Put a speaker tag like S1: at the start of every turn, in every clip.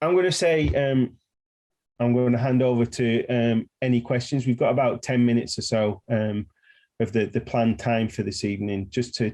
S1: I'm going to say I'm going to hand over to any questions. We've got about 10 minutes or so of the planned time for this evening, just to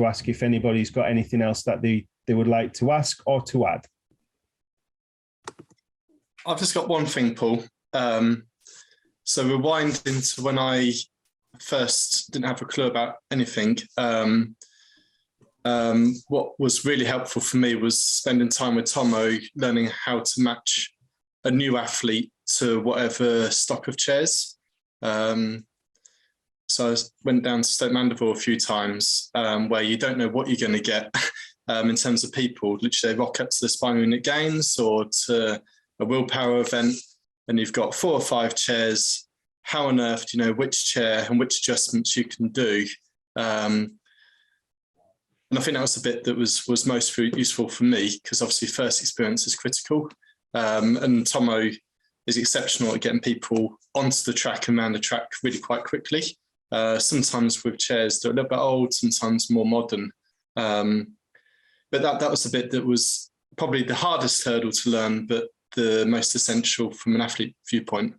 S1: ask if anybody's got anything else that they would like to ask or to add.
S2: I've just got one thing, Paul. So rewinding to when I first didn't have a clue about anything, what was really helpful for me was spending time with Tomo, learning how to match a new athlete to whatever stock of chairs. So I went down to Stoke Mandeville a few times where you don't know what you're going to get in terms of people. Literally, they rock up to the spine unit games or to a willpower event, and you've got 4 or 5 chairs. How on earth do you know which chair and which adjustments you can do? And I think that was the bit that was most useful for me, because obviously first experience is critical. And Tomo is exceptional at getting people onto the track and around the track really quite quickly. Sometimes with chairs that are a little bit old, sometimes more modern. But that was the bit that was probably the hardest hurdle to learn, but the most essential from an athlete viewpoint.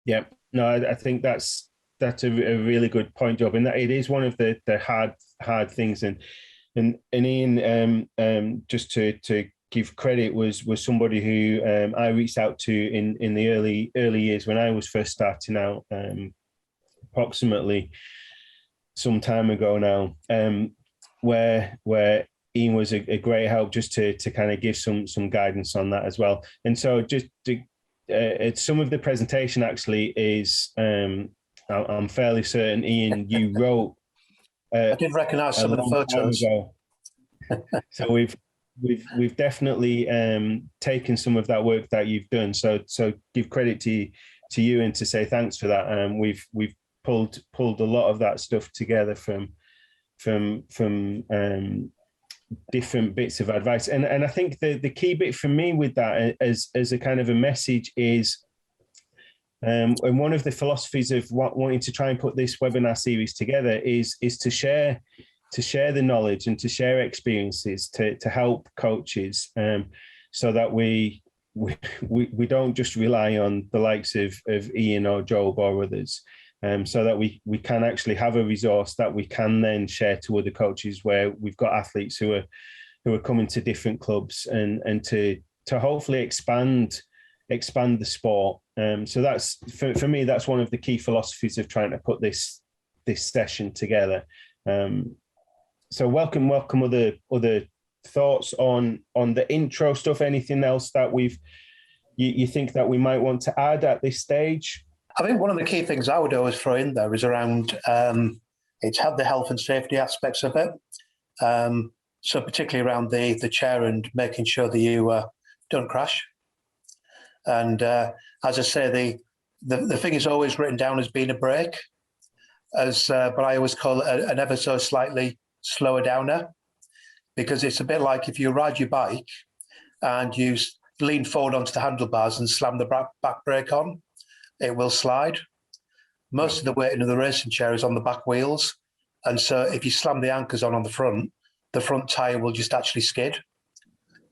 S1: Yeah, no, I think that's a really good point, Job, and that it is one of the hard things. And Ian, just to give credit, was somebody who I reached out to in the early years when I was first starting out, approximately some time ago now, where Ian was a great help just to kind of give some guidance on that as well. And so just some of the presentation actually is, I'm fairly certain, Ian, you wrote.
S3: I did recognise some of the photos.
S1: So we've definitely taken some of that work that you've done. So give credit to you and to say thanks for that. We've pulled a lot of that stuff together from different bits of advice. And I think the key bit for me with that as a kind of a message is, and one of the philosophies of wanting to try and put this webinar series together is to share the knowledge and to share experiences to help coaches, so that we don't just rely on the likes of Ian or Job or others, so that we can actually have a resource that we can then share to other coaches, where we've got athletes who are coming to different clubs and to hopefully expand the sport. So that's for me, that's one of the key philosophies of trying to put this session together. So welcome other thoughts on the intro stuff. Anything else that you think that we might want to add at this stage?
S3: I think one of the key things I would always throw in there is around it's had the health and safety aspects of it. So particularly around the chair and making sure that you don't crash. And as I say, the thing is always written down as being a break, but I always call it an ever so slightly slower downer, because it's a bit like if you ride your bike and you lean forward onto the handlebars and slam the back brake on, it will slide. Most of the weight in the racing chair is on the back wheels. And so if you slam the anchors on the front tyre will just actually skid.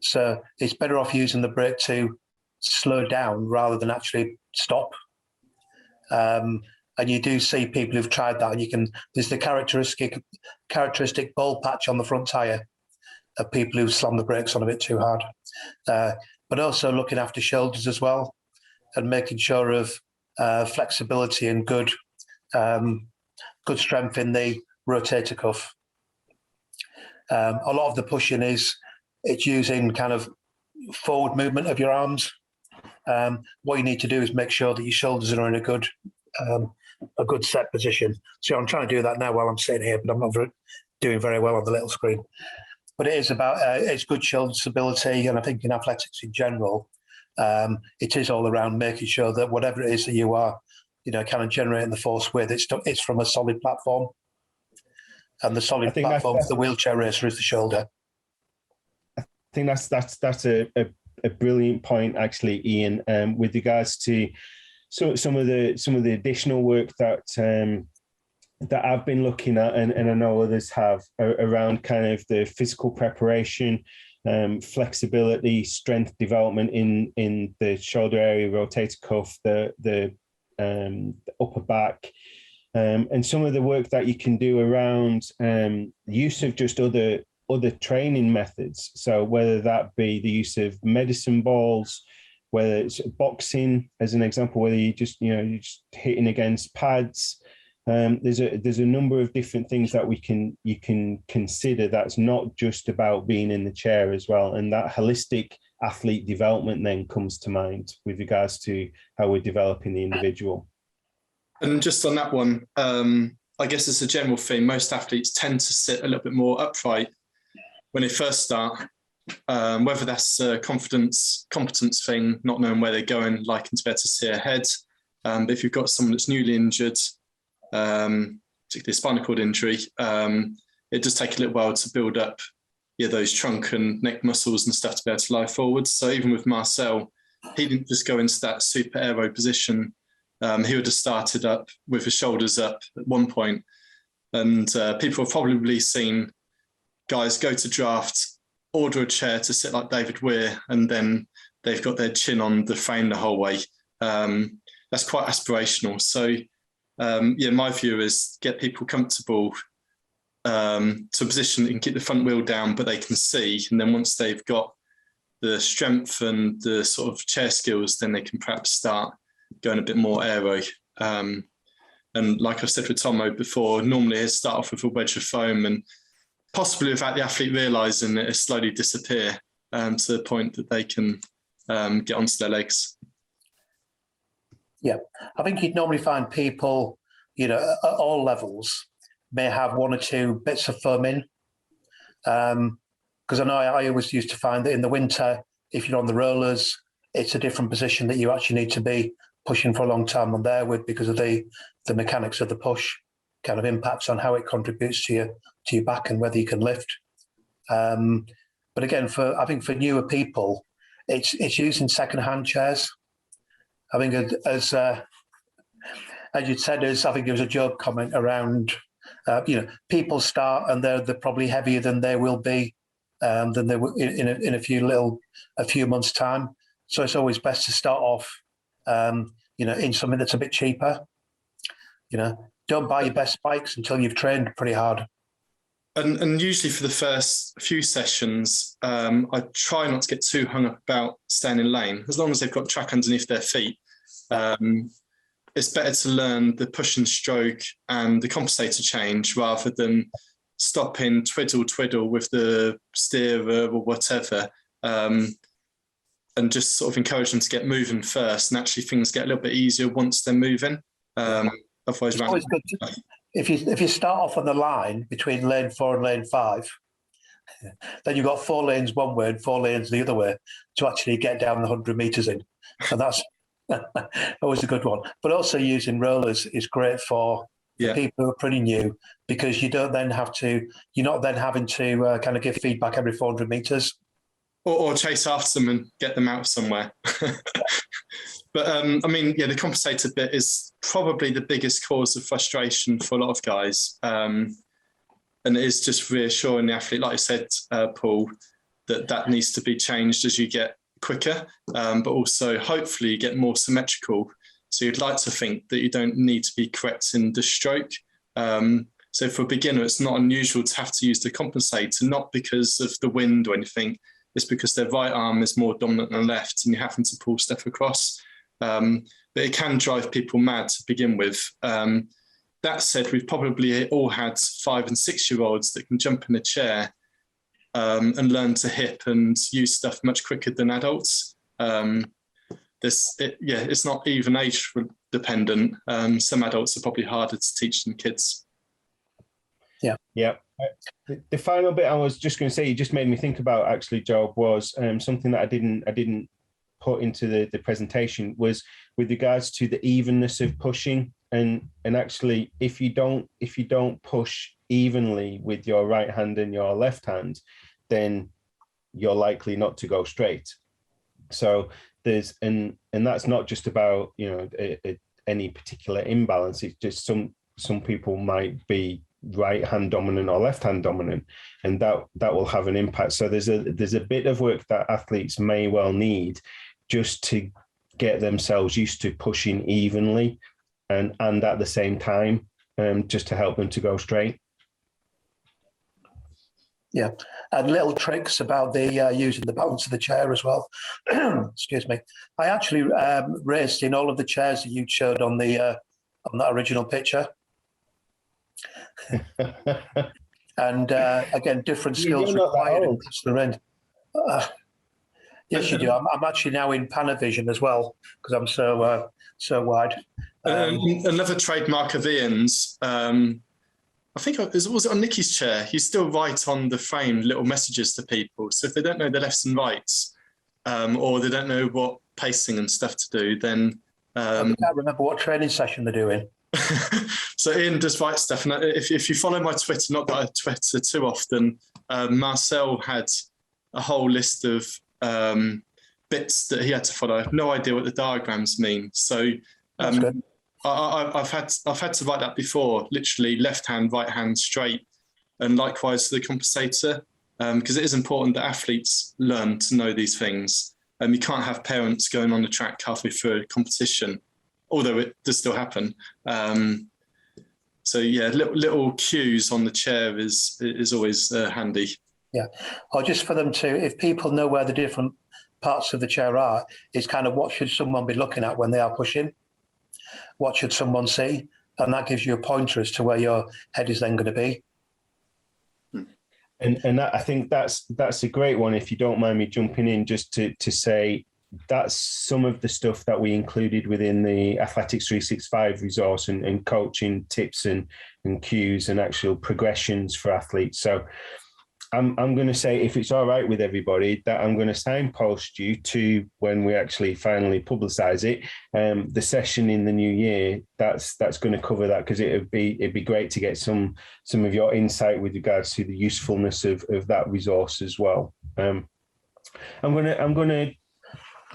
S3: So it's better off using the brake to slow down rather than actually stop. And you do see people who've tried that, and there's the characteristic ball patch on the front tyre of people who slam the brakes on a bit too hard. But also looking after shoulders as well, and making sure of flexibility and good strength in the rotator cuff. A lot of the pushing it's using kind of forward movement of your arms. What you need to do is make sure that your shoulders are in a good set position. So I'm trying to do that now while I'm sitting here, but I'm not doing very well on the little screen. But it is about it's good shoulder stability, and I think in athletics in general, it is all around making sure that whatever it is that you are, kind of generating the force with, it's from a solid platform. And the solid platform for the wheelchair racer is the shoulder.
S1: I think that's a brilliant point, actually, Ian. With regards to some of the additional work that I've been looking at, and I know others have, around kind of the physical preparation flexibility, strength development in the shoulder area, rotator cuff, the upper back, and some of the work that you can do around use of just other training methods. So whether that be the use of medicine balls, whether it's boxing as an example, whether you're just hitting against pads. There's a number of different things that you can consider. That's not just about being in the chair as well, and that holistic athlete development then comes to mind with regards to how we're developing the individual. And
S2: just on that one, I guess it's a general thing. Most athletes tend to sit a little bit more upright when they first start, whether that's a competence thing, not knowing where they're going, liking to be able to see ahead. But if you've got someone that's newly injured, particularly a spinal cord injury, it does take a little while to build up those trunk and neck muscles and stuff to be able to lie forward. So even with Marcel, he didn't just go into that super aero position. He would have started up with his shoulders up at one point. And people have probably seen guys go to draft, order a chair to sit like David Weir, and then they've got their chin on the frame the whole way. That's quite aspirational. So, my view is get people comfortable to a position that can keep the front wheel down, but they can see. And then once they've got the strength and the sort of chair skills, then they can perhaps start going a bit more aero. And like I said with Tomo before, normally he'll start off with a wedge of foam and possibly without the athlete realising it, slowly disappear to the point that they can get onto their legs.
S3: Yeah, I think you'd normally find people, at all levels may have one or two bits of foam in. Because I know I always used to find that in the winter, if you're on the rollers, it's a different position that you actually need to be pushing for a long time on there with, because of the mechanics of the push kind of impacts on how it contributes to your back and whether you can lift. But again, I think for newer people, it's using second-hand chairs. I think as you'd said, I think there was a joke comment around, people start and they're probably heavier than they will be than they will in a few months' time. So it's always best to start off, in something that's a bit cheaper. Don't buy your best bikes until you've trained pretty hard.
S2: And usually for the first few sessions, I try not to get too hung up about staying in lane. As long as they've got track underneath their feet, it's better to learn the push and stroke and the compensator change rather than stopping twiddle with the steerer or whatever, and just sort of encourage them to get moving first. And actually things get a little bit easier once they're moving. Otherwise,
S3: it's always good if you start off on the line between lane 4 and lane 5, then you've got 4 lanes one way and 4 lanes the other way to actually get down the 100 metres in. And that's always a good one. But also using rollers is great for people who are pretty new, because you're not then having to kind of give feedback every 400 metres.
S2: Or chase after them and get them out somewhere. But the compensator bit is probably the biggest cause of frustration for a lot of guys. And it is just reassuring the athlete, like I said, Paul, that needs to be changed as you get quicker, but also hopefully you get more symmetrical. So you'd like to think that you don't need to be correcting the stroke. So for a beginner, it's not unusual to have to use the compensator, not because of the wind or anything. It's because their right arm is more dominant than left and you're having to pull stuff across. But it can drive people mad to begin with. That said, we've probably all had 5 and 6-year-olds that can jump in a chair and learn to hip and use stuff much quicker than adults. It's not even age dependent. Some adults are probably harder to teach than kids.
S1: Yeah. The final bit I was just going to say, you just made me think about actually, Job, was something that I didn't put into the presentation, was with regards to the evenness of pushing, and actually if you don't push evenly with your right hand and your left hand, then you're likely not to go straight. So there's and that's not just about any particular imbalance. It's just some people might be right hand dominant or left hand dominant, and that will have an impact. So there's a bit of work that athletes may well need just to get themselves used to pushing evenly and at the same time, just to help them to go straight.
S3: Yeah, and little tricks about the using the balance of the chair as well. Excuse me. I actually raced in all of the chairs that you showed on that original picture. And again, different skills required across the ring. Yes, you do. I'm actually now in Panavision as well because I'm so wide.
S2: Another trademark of Ian's. I think was it on Nicky's chair? He's still right on the frame, little messages to people. So if they don't know the lefts and rights, or they don't know what pacing and stuff to do, then
S3: I can't remember what training session they're doing.
S2: So Ian does right stuff, and if you follow my Twitter, not that I Twitter too often, Marcel had a whole list of bits that he had to follow. I have no idea what the diagrams mean, so
S3: That's good.
S2: I've had to write that before, literally left hand, right hand, straight, and likewise to the compensator, because it is important that athletes learn to know these things. You can't have parents going on the track halfway through a competition, although it does still happen. So yeah, little cues on the chair is always handy.
S3: Yeah, or just for them to, if people know where the different parts of the chair are, it's kind of what should someone be looking at when they are pushing? What should someone see? And that gives you a pointer as to where your head is then going to be.
S1: And that, I think that's a great one. If you don't mind me jumping in, just to say that's some of the stuff that we included within the Athletics 365 resource and coaching tips and cues and actual progressions for athletes. So I'm going to say, if it's all right with everybody, that I'm going to signpost you to, when we actually finally publicise it, the session in the new year that's going to cover that, because it'd be great to get some of your insight with regards to the usefulness of that resource as well. I'm going to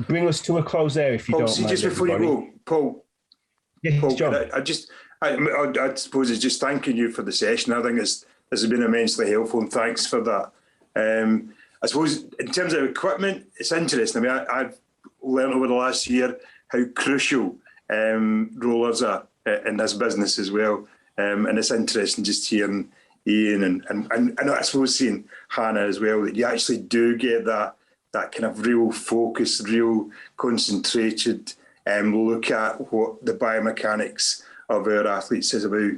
S1: bring us to a close there, if you
S4: Paul,
S1: don't mind.
S4: Just before you go, Paul.
S1: Yes,
S4: Paul,
S1: John.
S4: I suppose it's just thanking you for the session. I think this has been immensely helpful, and thanks for that. I suppose in terms of equipment, it's interesting. I mean, I've learned over the last year how crucial rollers are in this business as well. And it's interesting just hearing Ian and I suppose seeing Hannah as well, that you actually do get that kind of real focus, real concentrated look at what the biomechanics of our athletes is about.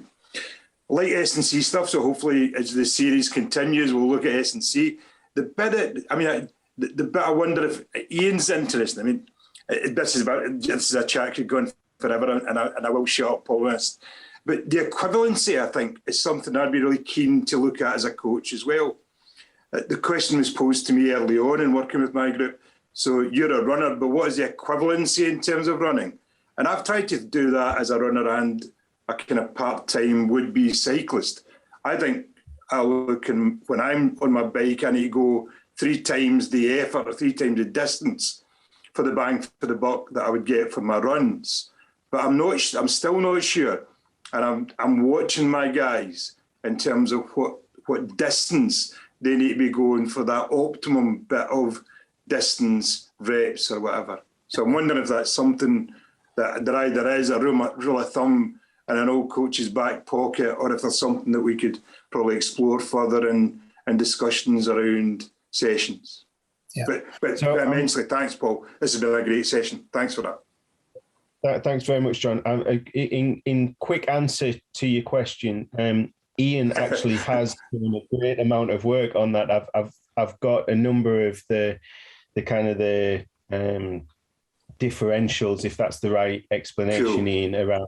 S4: Like S&C stuff, so hopefully as the series continues, we'll look at S&C. The bit I wonder if Ian's interested. I mean, this is a chat could go on forever, and I will shut up, Paul. But the equivalency, I think, is something I'd be really keen to look at as a coach as well. The question was posed to me early on in working with my group. So you're a runner, but what is the equivalency in terms of running? And I've tried to do that as a runner and a kind of part-time would-be cyclist. I think I look, and when I'm on my bike, I need to go 3 times the effort or 3 times the distance for the bang for the buck that I would get from my runs. But I'm still not sure, and I'm watching my guys in terms of what distance they need to be going for that optimum bit of distance, reps or whatever. So I'm wondering if that's something that there either is a rule of thumb in an old coach's back pocket, or if there's something that we could probably explore further in discussions around sessions.
S3: Yeah.
S4: But immensely, thanks, Paul. This has been a great session. Thanks for that.
S1: Thanks very much, John. In quick answer to your question, Ian actually has done a great amount of work on that. I've got a number of the kind of the differentials, if that's the right explanation, cool. Ian, around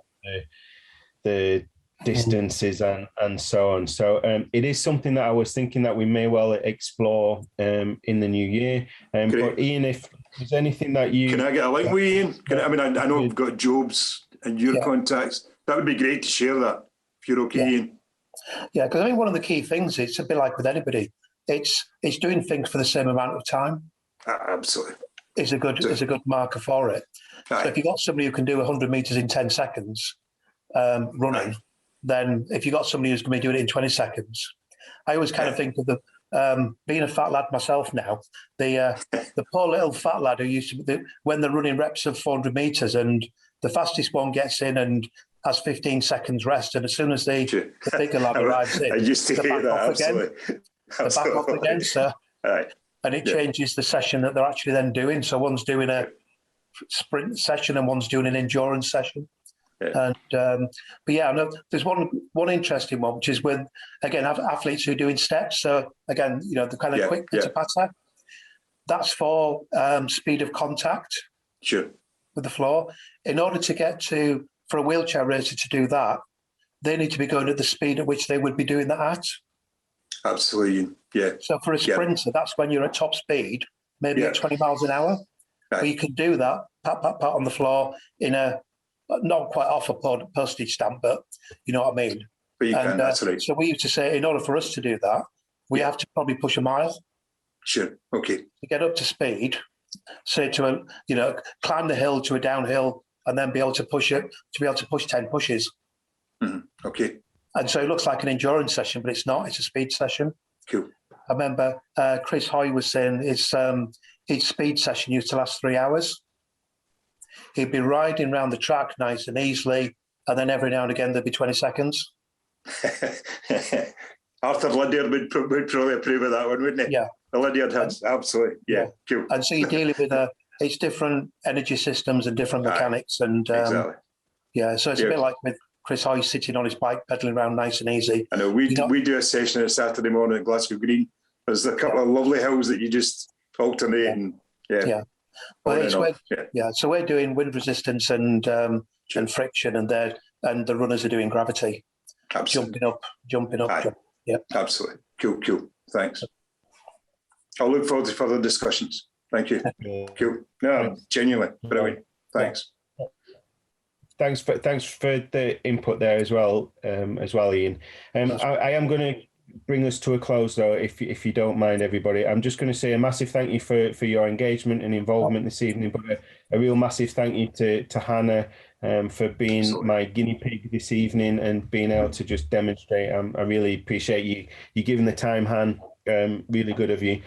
S1: the distances and so on. So it is something that I was thinking that we may well explore in the new year. But Ian, if there's anything that you...
S4: Can I get a link with Ian? I know we've got Job's and your contacts. That would be great to share that, if you're okay, Ian.
S3: Yeah, because I think one of the key things, it's a bit like with anybody, it's doing things for the same amount of time.
S4: Absolutely.
S3: Is a good marker for it. Aye. So if you've got somebody who can do 100 metres in 10 seconds running, than if you got somebody who's going to be doing it in 20 seconds. I always kind of think of the being a fat lad myself now, the poor little fat lad who used to be, when they're running reps of 400 meters and the fastest one gets in and has 15 seconds rest, and as soon as the bigger lad arrives in,
S4: I used to hear that, absolutely.
S3: They're back off again, so
S4: right.
S3: And it changes the session that they're actually then doing. So one's doing a sprint session and one's doing an endurance session. And but yeah, no, there's one interesting one, which is with, again, athletes who are doing steps. So again, you know, the kind of quick pitter patter. That's for speed of contact.
S4: Sure.
S3: With the floor. In order to get to, for a wheelchair racer to do that, they need to be going at the speed at which they would be doing that at.
S4: Absolutely, yeah.
S3: So for a sprinter, that's when you're at top speed, maybe at 20 miles an hour. But you can do that, pat, pat, pat on the floor in a, not quite off a postage stamp, but you know what I mean.
S4: But you can, that's right.
S3: So we used to say, in order for us to do that, we have to probably push a mile.
S4: Sure, okay.
S3: To get up to speed, say to a, you know, climb the hill to a downhill and then be able to push it, to be able to push 10 pushes.
S4: Mm-hmm. Okay.
S3: And so it looks like an endurance session, but it's not. It's a speed session.
S4: Cool.
S3: I remember Chris Hoy was saying his speed session used to last 3 hours. He'd be riding around the track nice and easily, and then every now and again there'd be 20 seconds.
S4: Arthur Lydiard would probably approve of that one, wouldn't he?
S3: Yeah.
S4: The Lydiard has, absolutely. Yeah, cool.
S3: And so you're dealing with it's different energy systems and different mechanics. And
S4: exactly.
S3: Yeah, so it's a bit like with Chris Hoy sitting on his bike, pedaling around nice and easy.
S4: I know we do a session on a Saturday morning at Glasgow Green. There's a couple of lovely hills that you just alternate and
S3: But so we're doing wind resistance and friction, and the runners are doing gravity.
S4: Absolutely.
S3: Jumping up.
S4: Absolutely. Cool. Thanks. I'll look forward to further discussions. Thank you. Cool. No, genuinely, brilliant. Thanks.
S1: Thanks for the input there as well, Ian. I am going to bring us to a close though, if you don't mind, everybody. I'm just going to say a massive thank you for your engagement and involvement this evening, but a real massive thank you to Hannah for being my guinea pig this evening and being able to just demonstrate. I really appreciate you giving the time, Han. Really good of you.